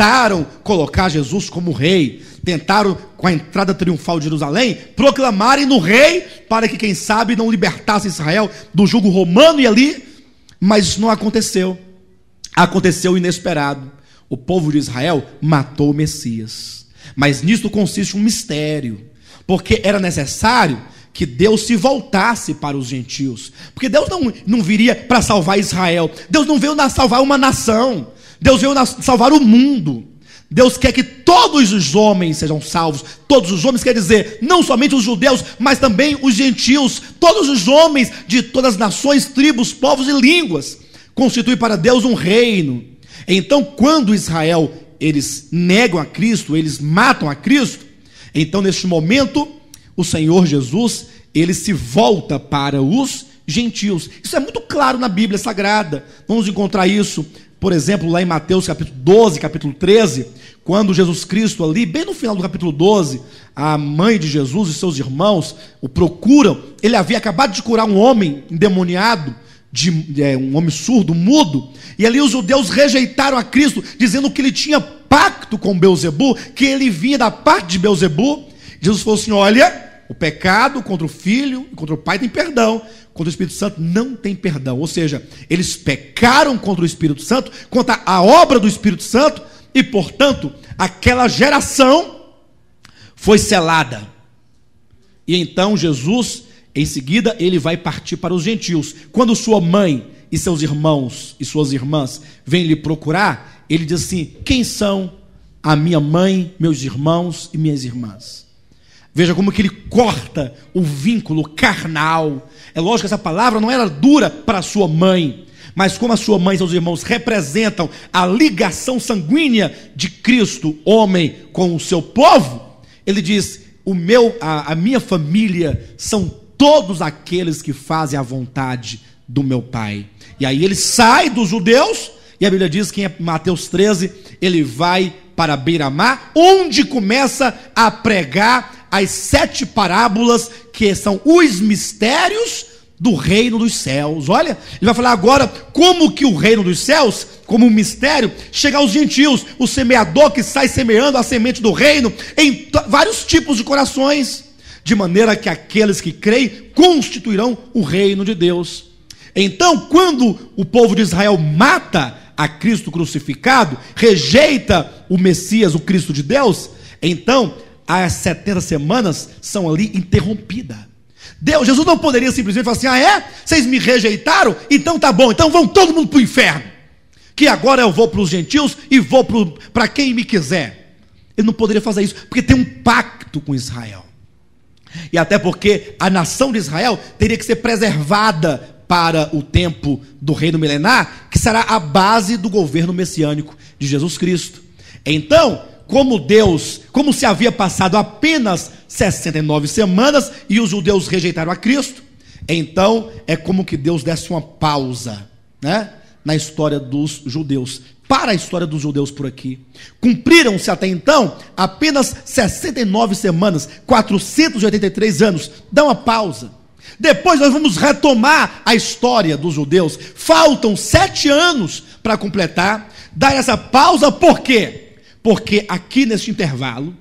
tentaram colocar Jesus como rei, tentaram, com a entrada triunfal de Jerusalém, proclamarem no rei, para que, quem sabe, não libertasse Israel do jugo romano e ali, mas isso não aconteceu. Aconteceu o inesperado. O povo de Israel matou o Messias. Mas nisto consiste um mistério, porque era necessário que Deus se voltasse para os gentios, porque Deus não viria para salvar Israel. Deus não veio salvar uma nação, Deus veio salvar o mundo. Deus quer que todos os homens sejam salvos. Todos os homens quer dizer, não somente os judeus, mas também os gentios. Todos os homens de todas as nações, tribos, povos e línguas constituem para Deus um reino. Então, quando Israel, eles negam a Cristo, eles matam a Cristo, então neste momento o Senhor Jesus, ele se volta para os gentios. Isso é muito claro na Bíblia Sagrada. Vamos encontrar isso, por exemplo, lá em Mateus capítulo 12, capítulo 13, quando Jesus Cristo ali, bem no final do capítulo 12, a mãe de Jesus e seus irmãos o procuram. Ele havia acabado de curar um homem endemoniado, um homem surdo, mudo, e ali os judeus rejeitaram a Cristo, dizendo que ele tinha pacto com Belzebu, que ele vinha da parte de Belzebu. Jesus falou assim: olha, o pecado contra o Filho e contra o Pai tem perdão, contra o Espírito Santo não tem perdão. Ou seja, eles pecaram contra o Espírito Santo, contra a obra do Espírito Santo, e portanto, aquela geração foi selada. E então Jesus, em seguida, ele vai partir para os gentios. Quando sua mãe e seus irmãos e suas irmãs vêm lhe procurar, ele diz assim: quem são a minha mãe, meus irmãos e minhas irmãs? Veja como que ele corta o vínculo carnal. É lógico que essa palavra não era dura para sua mãe, mas como a sua mãe e seus irmãos representam a ligação sanguínea de Cristo, homem, com o seu povo, ele diz: a minha família são todos aqueles que fazem a vontade do meu Pai. E aí ele sai dos judeus, e a Bíblia diz que em Mateus 13, ele vai para Beira-Mar, onde começa a pregar as 7 parábolas, que são os mistérios do reino dos céus. Olha, ele vai falar agora como que o reino dos céus, como um mistério, chega aos gentios. O semeador que sai semeando a semente do reino em vários tipos de corações, de maneira que aqueles que creem constituirão o reino de Deus. Então, quando o povo de Israel mata a Cristo crucificado, rejeita o Messias, o Cristo de Deus, então as 70 semanas são ali interrompidas. Jesus não poderia simplesmente falar assim: ah é? Vocês me rejeitaram? Então tá bom, então vão todo mundo para o inferno, que agora eu vou para os gentios e vou para quem me quiser. Ele não poderia fazer isso, porque tem um pacto com Israel. E até porque a nação de Israel teria que ser preservada para o tempo do reino milenar, que será a base do governo messiânico de Jesus Cristo. Então, como se havia passado apenas 69 semanas e os judeus rejeitaram a Cristo, então é como que Deus desse uma pausa, né, na história dos judeus. Para a história dos judeus por aqui. Cumpriram-se até então apenas 69 semanas, 483 anos. Dá uma pausa. Depois nós vamos retomar a história dos judeus. Faltam 7 anos para completar. Dar essa pausa por quê? Porque aqui neste intervalo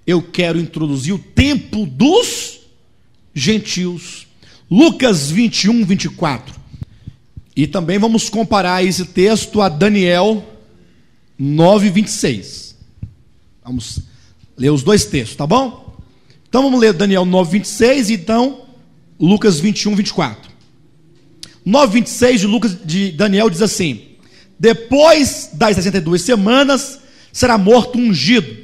eu quero introduzir o tempo dos gentios. Lucas 21, 24. E também vamos comparar esse texto a Daniel 9, 26. Vamos ler os dois textos, tá bom? Então vamos ler Daniel 9, 26 e então Lucas 21, 24. 9, 26 de Daniel diz assim: depois das 62 semanas será morto um ungido,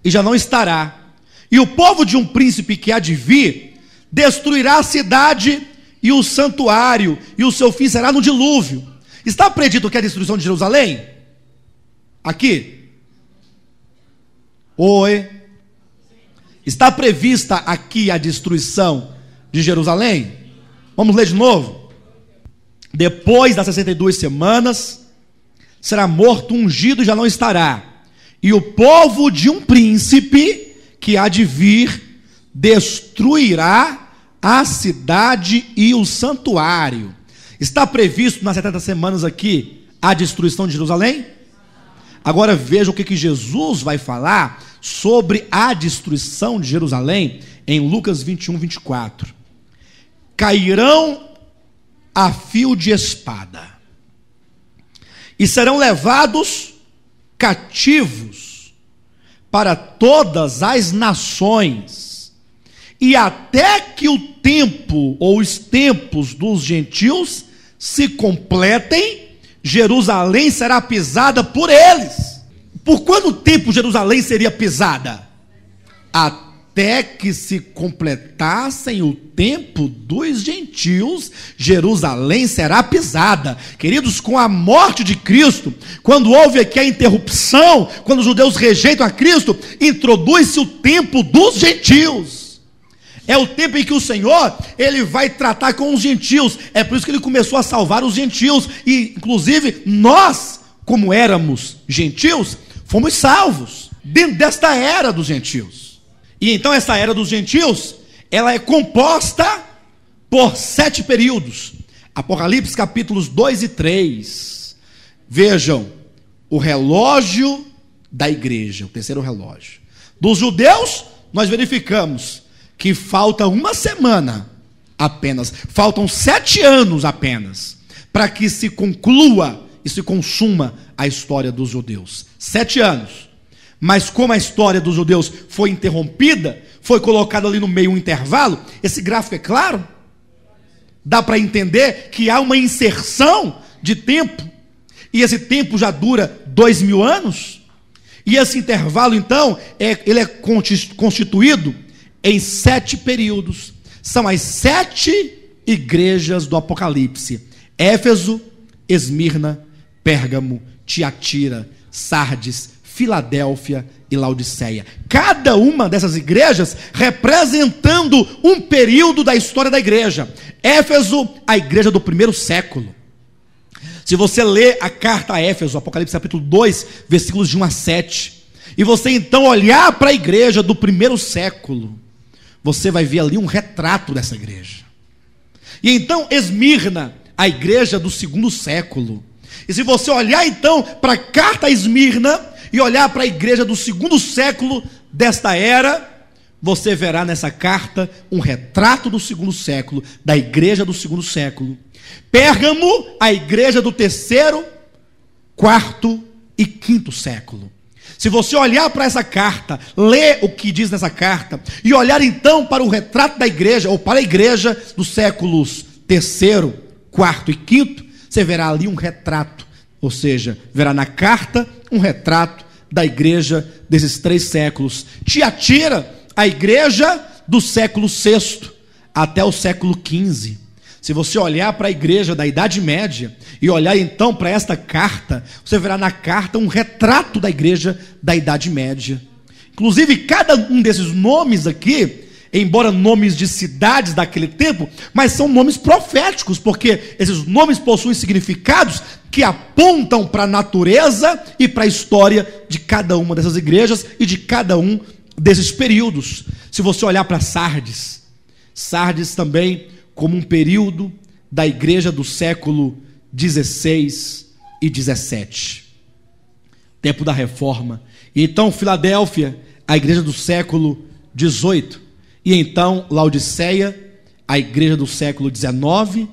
e já não estará. E o povo de um príncipe que há de vir destruirá a cidade e o santuário, e o seu fim será no dilúvio. Está predito que é a destruição de Jerusalém? Aqui? Oi? Está prevista aqui a destruição de Jerusalém? Vamos ler de novo? Depois das 62 semanas será morto um ungido e já não estará. E o povo de um príncipe que há de vir destruirá a cidade e o santuário. Está previsto nas 70 semanas aqui a destruição de Jerusalém? Agora veja o que Jesus vai falar sobre a destruição de Jerusalém em Lucas 21, 24. Cairão a fio de espada e serão levados cativos para todas as nações, e até que o tempo ou os tempos dos gentios se completem, Jerusalém será pisada por eles. Por quanto tempo Jerusalém seria pisada? Até que se completassem o tempo dos gentios, Jerusalém será pisada. Queridos, com a morte de Cristo, quando houve aqui a interrupção, quando os judeus rejeitam a Cristo, introduz-se o tempo dos gentios. É o tempo em que o Senhor, ele vai tratar com os gentios. É por isso que ele começou a salvar os gentios. E, inclusive, nós, como éramos gentios, fomos salvos dentro desta era dos gentios. E então essa era dos gentios, ela é composta por 7 períodos. Apocalipse capítulos 2 e 3. Vejam, o relógio da igreja, o terceiro relógio. Dos judeus, nós verificamos que falta uma semana apenas, faltam 7 anos apenas, para que se conclua e se consuma a história dos judeus. 7 anos. Mas como a história dos judeus foi interrompida, foi colocado ali no meio um intervalo, esse gráfico é claro? Dá para entender que há uma inserção de tempo, e esse tempo já dura 2000 anos, e esse intervalo então, ele é constituído em 7 períodos. São as 7 igrejas do Apocalipse: Éfeso, Esmirna, Pérgamo, Tiatira, Sardes, Filadélfia e Laodiceia. Cada uma dessas igrejas representando um período da história da igreja. Éfeso, a igreja do primeiro século. Se você ler a carta a Éfeso, Apocalipse capítulo 2, versículos de 1 a 7, e você então olhar para a igreja do primeiro século, você vai ver ali um retrato dessa igreja. E então Esmirna, a igreja do segundo século. E se você olhar então para a carta a Esmirna e olhar para a igreja do segundo século desta era, você verá nessa carta um retrato do segundo século, da igreja do segundo século. Pérgamo, a igreja do terceiro, quarto e quinto século. Se você olhar para essa carta, ler o que diz nessa carta, e olhar então para o retrato da igreja, ou para a igreja dos séculos terceiro, quarto e quinto, você verá ali um retrato, ou seja, verá na carta um retrato da igreja desses 3 séculos. Tiatira, a igreja do século VI até o século XV. Se você olhar para a igreja da Idade Média e olhar então para esta carta, você verá na carta um retrato da igreja da Idade Média. Inclusive, cada um desses nomes aqui, embora nomes de cidades daquele tempo, mas são nomes proféticos, porque esses nomes possuem significados que apontam para a natureza e para a história de cada uma dessas igrejas e de cada um desses períodos. Se você olhar para Sardes, Sardes também como um período da igreja do século 16 e 17, tempo da reforma. E então Filadélfia, a igreja do século 18, e então Laodiceia, a igreja do século 19,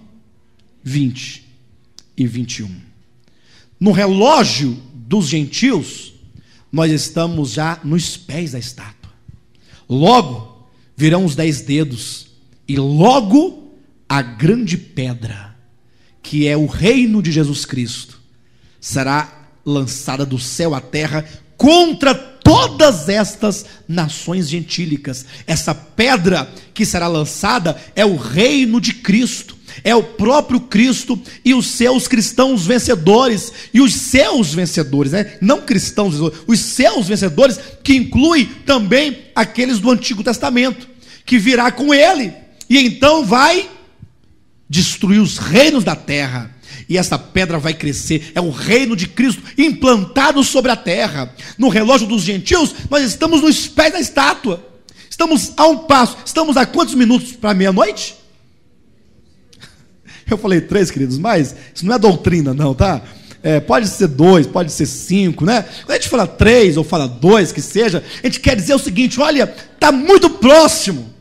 20 e 21. No relógio dos gentios, nós estamos já nos pés da estátua. Logo virão os 10 dedos, e logo a grande pedra, que é o reino de Jesus Cristo, será lançada do céu à terra contra todas estas nações gentílicas. Essa pedra que será lançada é o reino de Cristo, é o próprio Cristo e os seus cristãos vencedores, e os seus vencedores, não cristãos, os seus vencedores, que inclui também aqueles do Antigo Testamento, que virá com ele, e então vai destruir os reinos da terra, e essa pedra vai crescer. É o reino de Cristo implantado sobre a terra. No relógio dos gentios, nós estamos nos pés da estátua, estamos a um passo. Estamos a quantos minutos para meia-noite? Eu falei 3, queridos, mas isso não é doutrina não, tá? pode ser 2, pode ser 5, né? Quando a gente fala 3 ou fala 2, que seja, a gente quer dizer o seguinte: olha, está muito próximo.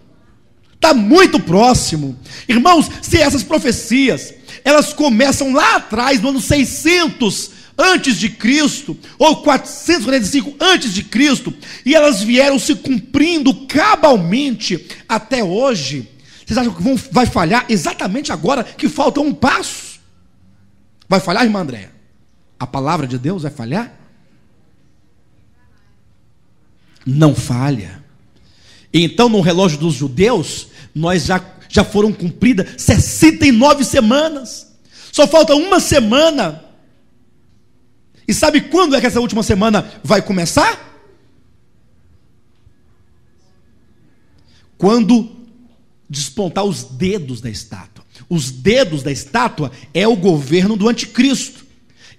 Está muito próximo. Irmãos, se essas profecias, elas começam lá atrás, no ano 600 antes de Cristo, ou 445 antes de Cristo, e elas vieram se cumprindo cabalmente até hoje, vocês acham que vai falhar exatamente agora que falta um passo? Vai falhar, irmã Andréia? A palavra de Deus vai falhar? Não falha. Então, no relógio dos judeus, nós já foram cumpridas 69 semanas. Só falta uma semana. E sabe quando é que essa última semana vai começar? Quando despontar os dedos da estátua. Os dedos da estátua é o governo do anticristo.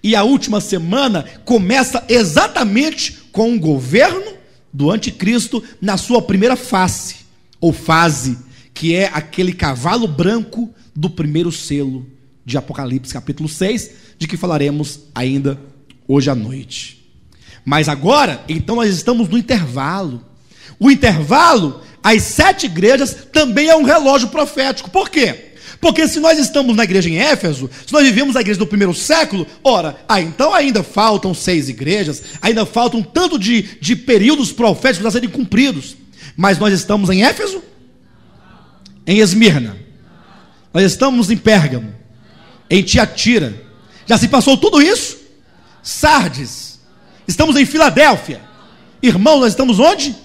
E a última semana começa exatamente com o governo do anticristo na sua primeira face, ou fase, que é aquele cavalo branco do primeiro selo de Apocalipse capítulo 6, de que falaremos ainda hoje à noite. Mas agora, então, nós estamos no intervalo. O intervalo, as 7 igrejas, também é um relógio profético. Por quê? Porque se nós estamos na igreja em Éfeso, se nós vivemos na igreja do primeiro século, ora, então ainda faltam 6 igrejas, ainda faltam tanto de períodos proféticos a serem cumpridos. Mas nós estamos em Éfeso? Em Esmirna? Nós estamos em Pérgamo? Em Tiatira? Já se passou tudo isso? Sardes? Estamos em Filadélfia? Irmãos, nós estamos onde?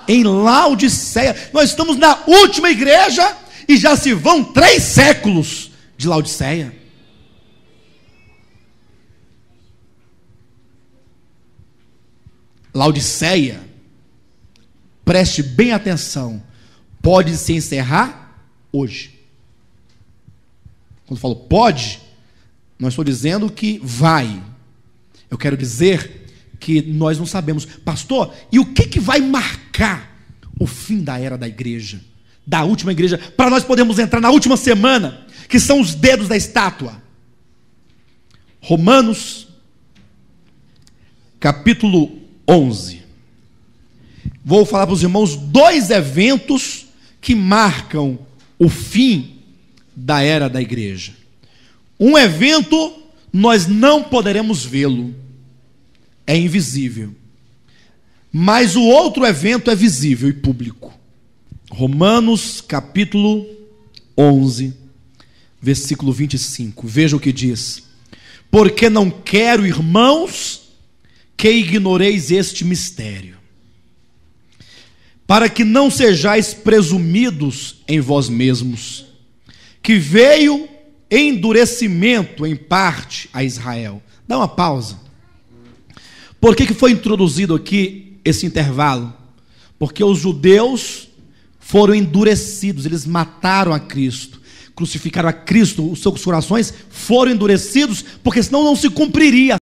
Em Laodiceia. Nós estamos na última igreja e já se vão 3 séculos de Laodiceia. Laodiceia, preste bem atenção, pode se encerrar hoje. Quando eu falo pode, não estou dizendo que vai. Eu quero dizer que nós não sabemos. Pastor, e o que vai marcar o fim da era da igreja? Da última igreja, para nós podermos entrar na última semana, que são os dedos da estátua. Romanos, capítulo 11. Vou falar para os irmãos 2 eventos que marcam o fim da era da igreja. Um evento, nós não poderemos vê-lo, é invisível. Mas o outro evento é visível e público. Romanos capítulo 11, versículo 25, veja o que diz: porque não quero, irmãos, que ignoreis este mistério, para que não sejais presumidos em vós mesmos, que veio endurecimento em parte a Israel. Dá uma pausa. Por que foi introduzido aqui esse intervalo? Porque os judeus foram endurecidos, eles mataram a Cristo, crucificaram a Cristo, os seus corações foram endurecidos, porque senão não se cumpriria